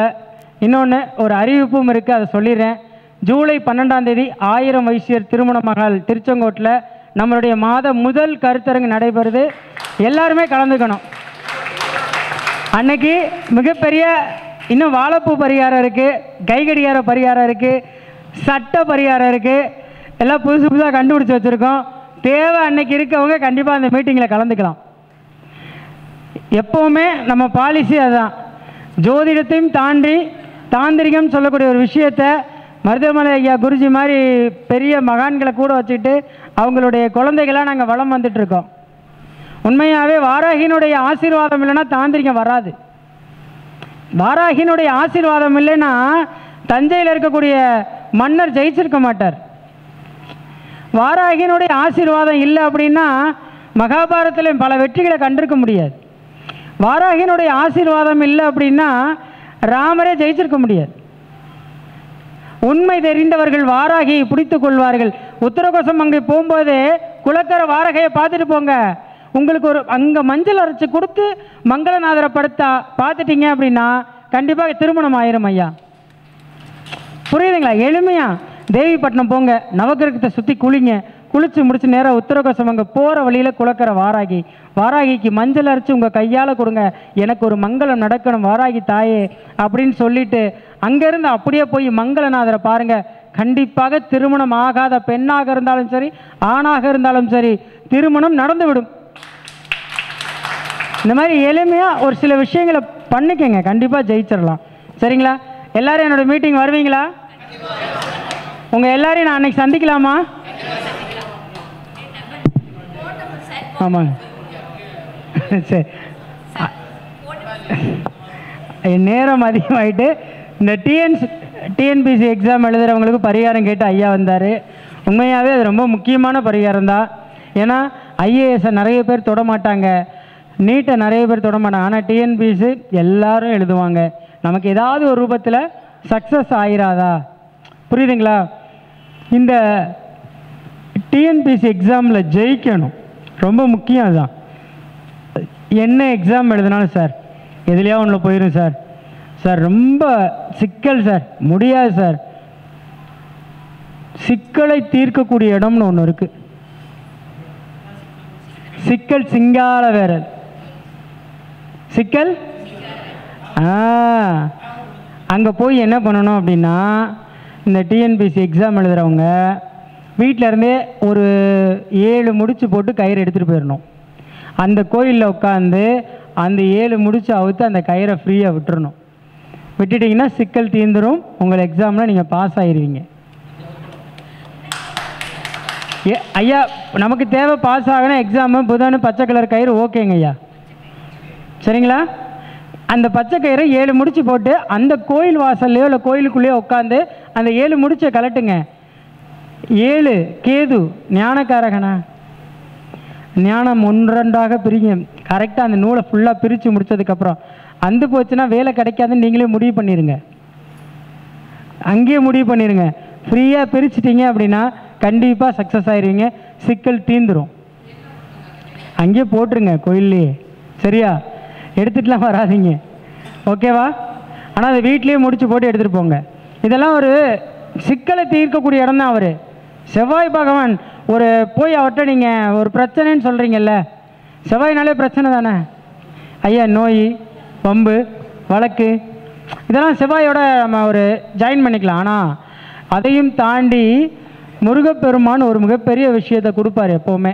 இன்னொன்று ஒரு அறிவிப்பும் இருக்குது, அதை சொல்லிடுறேன். ஜூலை 12ஆம் தேதி 1000 வைசியர் திருமண மகள் திருச்செங்கோட்டில் நம்மளுடைய முதல் கருத்தரங்கு நடைபெறுது. எல்லாருமே கலந்துக்கணும். அன்னைக்கு மிகப்பெரிய இன்னும் வாழைப்பூ பரிகாரம் இருக்குது, கைகடிகார பரிகாரம் இருக்குது, சட்ட பரிகாரம் இருக்குது. எல்லாம் புதுசாக கண்டுபிடிச்சி வச்சுருக்கோம். தேவை அன்னைக்கு இருக்கவங்க கண்டிப்பாக அந்த மீட்டிங்கில் கலந்துக்கலாம். எப்போவுமே நம்ம பாலிசி அதுதான். ஜோதிடத்தையும் தாண்டி தாந்திரிகம் சொல்லக்கூடிய ஒரு விஷயத்தை மருதமலை ஐயா குருஜி மாதிரி பெரிய மகான்களை கூட வச்சுக்கிட்டு அவங்களுடைய குழந்தைகளாக நாங்கள் வளம் வந்துட்டுருக்கோம். உண்மையாகவே வாராகினுடைய ஆசீர்வாதம் இல்லைன்னா தாந்திரிகம் வராது. வாராகினுடைய ஆசீர்வாதம் இல்லைன்னா தஞ்சையில் இருக்கக்கூடிய மன்னர் ஜெயிச்சிருக்க மாட்டார். வாராகினுடைய ஆசீர்வாதம் இல்லை அப்படின்னா மகாபாரதத்தில் பல வெற்றிகளை கண்டிருக்க முடியாது. வாராகினுடைய ஆசீர்வாதம் இல்லை அப்படின்னா ராமரே ஜெயிச்சிருக்க முடியாது. உண்மை தெரிந்தவர்கள் வாராகியை பிடித்துக் கொள்வார்கள். உத்தரகோசம் அங்கே போகும்போதே குளக்கரை வாராகையை பார்த்துட்டு போங்க. உங்களுக்கு ஒரு அங்கே மஞ்சள் அரைச்சி கொடுத்து மங்களநாதரை பார்த்துட்டீங்க அப்படின்னா கண்டிப்பாக திருமணம் ஆயிரும் ஐயா. புரியுதுங்களா? எளிமையா தேவிப்பட்டினம் போங்க, நவகிரகத்தை சுற்றி குளிங்க, குளிச்சு முடிச்சு நேராக உத்தரகோசம் அங்கே போகிற வழியில் குளக்கரை வாராகிக்கு மஞ்சள் அரைச்சி உங்கள் கையால் கொடுங்க, எனக்கு ஒரு மங்களம் நடக்கணும் வாராகி தாயே அப்படின்னு சொல்லிட்டு அங்கேருந்து அப்படியே போய் மங்களநாதரை பாருங்கள். கண்டிப்பாக திருமணம் ஆகாத பெண்ணாக இருந்தாலும் சரி ஆணாக இருந்தாலும் சரி திருமணம் நடந்துவிடும். இந்த மாதிரி எளிமையாக ஒரு சில விஷயங்களை பண்ணிக்கங்க, கண்டிப்பாக ஜெயிச்சிடலாம். சரிங்களா? எல்லாரும் என்னோட மீட்டிங் வருவீங்களா? உங்கள் எல்லாரையும் நான் அன்னைக்கு சந்திக்கலாமா? ஆமாங்க, சரி. நேரம் அதிகமாகிட்டு இந்த டிஎன்பிசி எக்ஸாம் எழுதுகிறவங்களுக்கு பரிகாரம் கேட்டு ஐயா வந்தார். உண்மையாகவே அது ரொம்ப முக்கியமான பரிகாரம் தான். ஏன்னா ஐஏஎஸை நிறைய பேர் தொட மாட்டாங்க, நீட்டை நிறைய பேர் தொட மாட்டாங்க. ஆனால் டிஎன்பிசி எல்லாரும் எழுதுவாங்க. நமக்கு ஏதாவது ஒரு ரூபத்தில் சக்ஸஸ் ஆயிராதா? புரியுதுங்களா? இந்த டிஎன்பிசி எக்ஸாமில் ஜெயிக்கணும், ரொம்ப முக்கியம். அதுதான் என்ன எக்ஸாம் எழுதினாலும் சார் எதுலையா ஒன்றில் போயிடும் சார். சார் ரொம்ப சிக்கல் சார், முடியாது சார். சிக்கலை தீர்க்கக்கூடிய இடம்னு ஒன்று இருக்குது. சிக்கல் சிங்கால வேற சிக்கல். அங்கே போய் என்ன பண்ணணும் அப்படின்னா இந்த டிஎன்பிசி எக்ஸாம் எழுதுகிறவங்க வீட்டில் இருந்தே ஒரு 7 முடிச்சு போட்டு கயிறு எடுத்துகிட்டு போயிடணும். அந்த கோயிலில் உட்காந்து அந்த 7 முடிச்சு அவுத்து அந்த கயிறை ஃப்ரீயாக விட்டுறணும். விட்டுட்டிங்கன்னா சிக்கல் தீர்ந்துடும், உங்கள் எக்ஸாமில் நீங்கள் பாஸ் ஆகிடுவீங்க. ஐயா நமக்கு தேவை பாஸ் ஆகணும் எக்ஸாமு புதன் பச்சை கலர் கயிறு ஓகேங்க ஐயா, சரிங்களா? அந்த பச்சை கயிறை 7 முடிச்சு போட்டு அந்த கோயில் வாசல்லையோ இல்லை கோயிலுக்குள்ளேயோ உட்காந்து அந்த 7 முடிச்சை கலட்டுங்க. 7 கேது ஞானக்காரகனா, ஞானம் ஒன்றொன்றாக பிரிங்க. கரெக்டாக அந்த நூலை ஃபுல்லாக பிரித்து முடித்ததுக்கப்புறம் அந்து போச்சுன்னா வேலை கிடைக்காதுன்னு நீங்களே முடிவு பண்ணிடுங்க. அங்கேயே முடிவு பண்ணிடுங்க. ஃப்ரீயாக பிரிச்சுட்டீங்க அப்படின்னா கண்டிப்பாக சக்ஸஸ் ஆயிடுவீங்க, சிக்கல் தீந்துடும். அங்கேயே போட்டுருங்க கோயில்லையே, சரியா? எடுத்துகிட்டுலாம் வராதிங்க, ஓகேவா? ஆனால் அதை வீட்லேயே முடிச்சு போட்டு எடுத்துகிட்டு போங்க. இதெல்லாம் ஒரு சிக்கலை தீர்க்கக்கூடிய இடம் தான். அவர் செவ்வாய் பகவான் ஒரு போய் அவர்கிட்ட நீங்கள் ஒரு பிரச்சனைன்னு சொல்கிறீங்கல்ல, செவ்வாய்னாலே பிரச்சனை தானே ஐயா. நோய் வம்பு வழக்கு இதெல்லாம் செவ்வாயோட நம்ம ஒரு ஜாயின் பண்ணிக்கலாம். ஆனால் அதையும் தாண்டி முருகப்பெருமான் ஒரு மிகப்பெரிய விஷயத்தை கொடுப்பார் எப்போவுமே.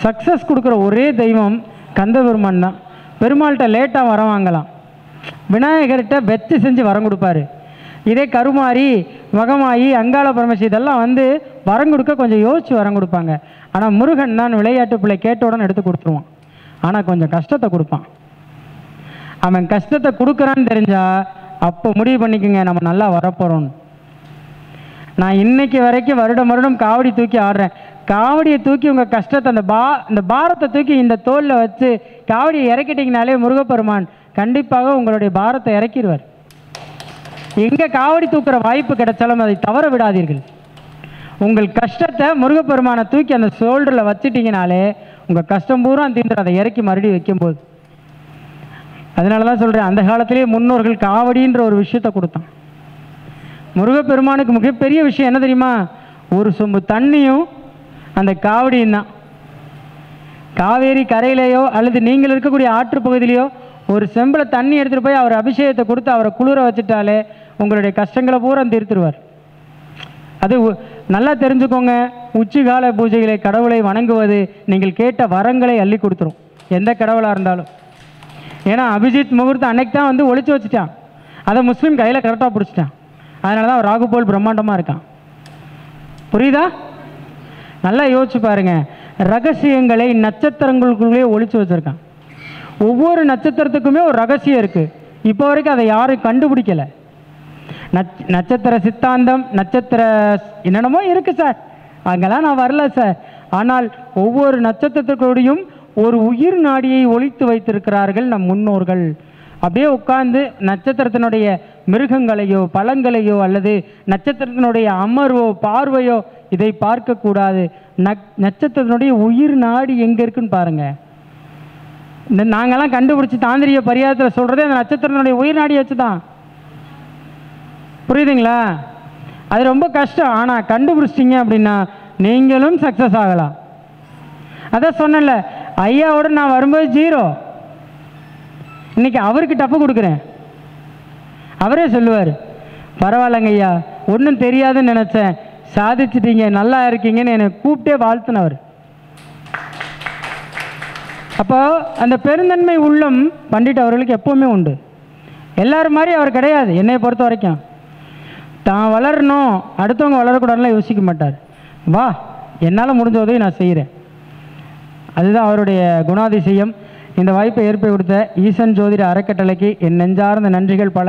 சக்ஸஸ் கொடுக்குற ஒரே தெய்வம் கந்த பெருமான் தான். பெருமாள்கிட்ட லேட்டாக வரம் வாங்கலாம், விநாயகர்கிட்ட வெற்றி செஞ்சு வரம் கொடுப்பாரு. இதே கருமாரி மகமாயி அங்காள பரமசி இதெல்லாம் வந்து வரம் கொடுக்க கொஞ்சம் யோசிச்சு வரம் கொடுப்பாங்க. ஆனால் முருகன் தான் விளையாட்டு பிள்ளை கேட்ட உடனே எடுத்து கொடுத்துருவான். ஆனால் கொஞ்சம் கஷ்டத்தை கொடுப்பான். அவன் கஷ்டத்தை கொடுக்குறான்னு தெரிஞ்சா அப்போ முடிவு பண்ணிக்கோங்க நம்ம நல்லா வரப்போகிறோன்னு. நான் இன்னைக்கு வரைக்கும் வருடம் காவடி தூக்கி ஆடுறேன். காவடியை தூக்கி உங்கள் கஷ்டத்தை அந்த பாரத்தை தூக்கி இந்த தோளில் வச்சு காவடியை இறக்கிட்டிங்கனாலே முருகப்பெருமான் கண்டிப்பாக உங்களுடைய பாரத்தை இறக்கிடுவார். எங்கே காவடி தூக்குற வாய்ப்பு கிடைச்சாலும் அதை தவற விடாதீர்கள். உங்கள் கஷ்டத்தை முருகப்பெருமானை தூக்கி அந்த ஷோல்டரில் வச்சுட்டிங்கனாலே உங்கள் கஷ்டம் பூரா தீர்ந்து அதை இறக்கி மறுபடியும் வைக்கும்போது. அதனால தான் சொல்கிறேன், அந்த காலத்திலேயே முன்னோர்கள் காவடின்ற ஒரு விஷயத்தை கொடுத்தான். முருகப்பெருமானுக்கு மிகப்பெரிய விஷயம் என்ன தெரியுமா? ஒரு சொம்பு தண்ணியும் அந்த காவடியும் தான். காவேரி கரையிலையோ அல்லது நீங்கள் இருக்கக்கூடிய ஆற்று பகுதியிலையோ ஒரு செம்பில் தண்ணி எடுத்துகிட்டு போய் அவர் அபிஷேகத்தை கொடுத்து அவரை குளிர வச்சுட்டாலே உங்களுடைய கஷ்டங்களை பூரா தீர்த்துருவார். அது நல்லா தெரிஞ்சுக்கோங்க. உச்சிகால பூஜைகளை கடவுளை வணங்குவது நீங்கள் கேட்ட வரங்களை அள்ளி கொடுத்துரும், எந்த கடவுளாக இருந்தாலும். ஏன்னா அபிஜித் முகூர்த்தம் அன்னைக்கு தான் வந்து ஒழிச்சு வச்சுட்டான், அதை முஸ்லீம் கையில் கரெக்டாக பிடிச்சிட்டான். அதனால தான் ராகு போல் பிரம்மாண்டமாக இருக்கான். புரியுதா? நல்லா யோசிச்சு பாருங்க. ரகசியங்களை நட்சத்திரங்களுக்குள்ளே ஒழிச்சு வச்சுருக்கான். ஒவ்வொரு நட்சத்திரத்துக்குமே ஒரு ரகசியம் இருக்குது. இப்போ வரைக்கும் அதை யாரும் கண்டுபிடிக்கலை. நட்சத்திர சித்தாந்தம், நட்சத்திர என்னென்னமோ இருக்குது சார், அங்கெல்லாம் நான் வரல சார். ஆனால் ஒவ்வொரு நட்சத்திரத்துக்கூடையும் ஒரு உயிர் நாடியை ஒளித்து வைத்திருக்கிறார்கள் நம் முன்னோர்கள். அப்படியே உட்கார்ந்து நட்சத்திரத்தினுடைய மிருகங்களையோ பழங்களையோ அல்லது நட்சத்திரத்தினுடைய அமர்வோ பார்வையோ இதை பார்க்கக்கூடாது. நட்சத்திரத்தினுடைய உயிர் நாடி எங்கே இருக்குன்னு பாருங்கள். இந்த நாங்கள்லாம் கண்டுபிடிச்சி தாந்திரிய பரிகாரத்தில் சொல்கிறதே அந்த நட்சத்திரத்தினுடைய உயிர் நாடியை வச்சு தான். புரியுதுங்களா? அது ரொம்ப கஷ்டம். ஆனால் கண்டுபிடிச்சிட்டிங்க அப்படின்னா நீங்களும் சக்ஸஸ் ஆகலாம். அதான் சொன்னேன்ல, ஐயாவோட நான் வரும்போது 0, இன்னைக்கு அவருக்கு டப்பு கொடுக்குறேன். அவரே சொல்லுவார், பரவாயில்லைங்க ஐயா, ஒன்றும் தெரியாதுன்னு நினச்சேன், சாதிச்சிட்டீங்க, நல்லா இருக்கீங்கன்னு என்னை கூப்பிட்டே வாழ்த்துனவர். அப்போ அந்த பெருந்தன்மை உள்ளம் பண்டிட் அவர்களுக்கு எப்போவுமே உண்டு. எல்லாரும் மாதிரி அவர் கிடையாது. என்னை பொறுத்த வரைக்கும் தான் வளரணும், அடுத்தவங்க வளரக்கூடாதுலாம் யோசிக்க மாட்டார். வா, என்னால் முடிஞ்ச உதவி நான் செய்கிறேன். அதுதான் அவருடைய குணாதிசயம். இந்த வாய்ப்பை ஏற்படுத்தி கொடுத்த ஈசன் ஜோதிட அறக்கட்டளைக்கு என் நெஞ்சார்ந்த நன்றிகள் பல.